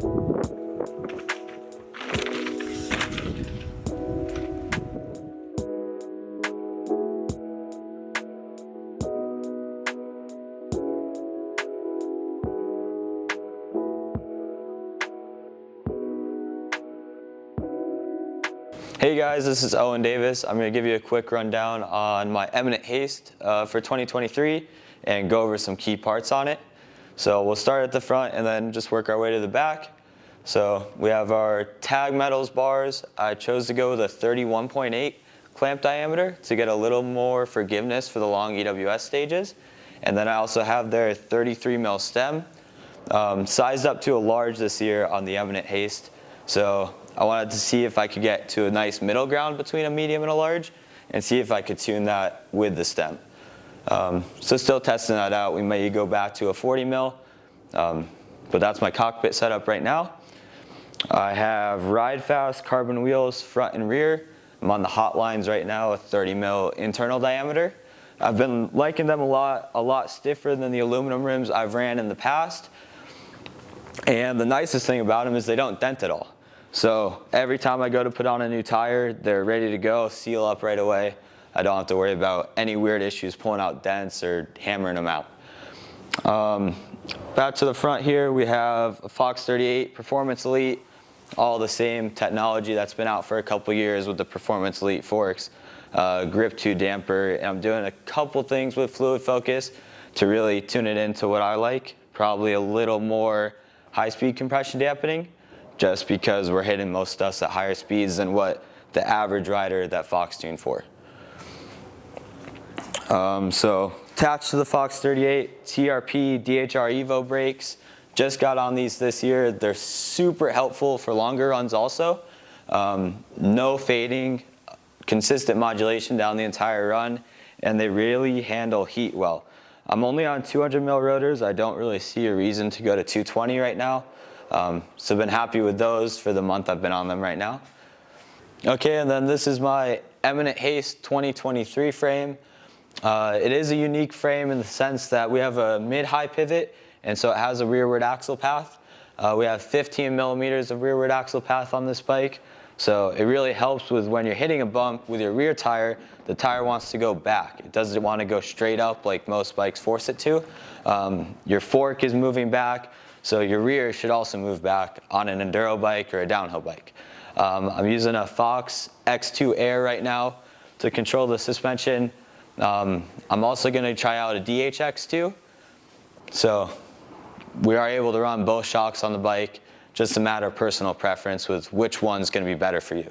Hey guys, this is Owen Davis. I'm going to give you a quick rundown on my Eminent Haste for 2023 and go over some key parts on it. So we'll start at the front and then just work our way to the back. So we have our tag metals bars. I chose to go with a 31.8 clamp diameter to get a little more forgiveness for the long EWS stages. And then I also have their 33 mil stem, sized up to a large this year on the Eminent Haste. So I wanted to see if I could get to a nice middle ground between a medium and a large and see if I could tune that with the stem. So still testing that out. We may go back to a 40 mil, but that's my cockpit setup right now. I have Ride Fast carbon wheels front and rear. I'm on the hot lines right now, a 30 mil internal diameter. I've been liking them a lot stiffer than the aluminum rims I've ran in the past. And the nicest thing about them is they don't dent at all. So every time I go to put on a new tire, they're ready to go, seal up right away. I don't have to worry about any weird issues pulling out dents or hammering them out. Back to the front here, we have a Fox 38 Performance Elite, all the same technology that's been out for a couple years with the Performance Elite forks, Grip 2 damper, and I'm doing a couple things with fluid focus to really tune it into what I like, probably a little more high-speed compression dampening, just because we're hitting most stuff at higher speeds than what the average rider that Fox tuned for. So attached to the Fox 38, TRP DHR Evo brakes. Just got on these this year. They're super helpful for longer runs also. No fading, consistent modulation down the entire run, and they really handle heat well. I'm only on 200 mil rotors. I don't really see a reason to go to 220 right now. So I've been happy with those for the month I've been on them right now. Okay, and then this is my Eminent Haste 2023 frame. It is a unique frame in the sense that we have a mid-high pivot, and so it has a rearward axle path. We have 15 millimeters of rearward axle path on this bike. So it really helps with when you're hitting a bump with your rear tire, the tire wants to go back. It doesn't want to go straight up like most bikes force it to. Your fork is moving back. So your rear should also move back on an enduro bike or a downhill bike. I'm using a Fox X2 Air right now to control the suspension. I'm also going to try out a DHX2. So we are able to run both shocks on the bike, just a matter of personal preference with which one's going to be better for you.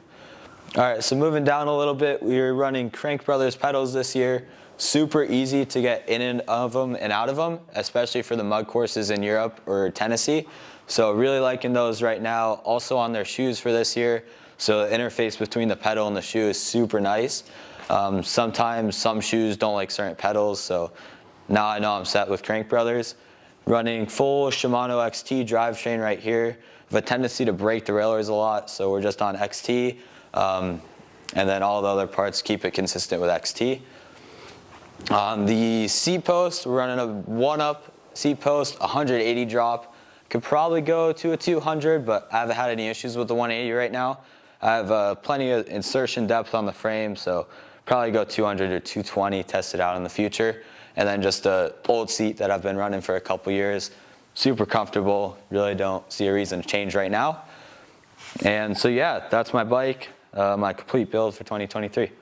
All right, so moving down a little bit, we're running Crank Brothers pedals this year. Super easy to get in and of them and out of them, especially for the mud courses in Europe or Tennessee. So really liking those right now. Also on their shoes for this year. So the interface between the pedal and the shoe is super nice. Sometimes some shoes don't like certain pedals, so now I know I'm set with Crank Brothers. Running full Shimano XT drivetrain right here. I have a tendency to break the railers a lot, so we're just on XT. And then all the other parts keep it consistent with XT. On the seat post, we're running a 1-up seat post, 180 drop. Could probably go to a 200, but I haven't had any issues with the 180 right now. I have plenty of insertion depth on the frame, so probably go 200 or 220, test it out in the future. And then just an old seat that I've been running for a couple years. Super comfortable, really don't see a reason to change right now. And so yeah, that's my bike, my complete build for 2023.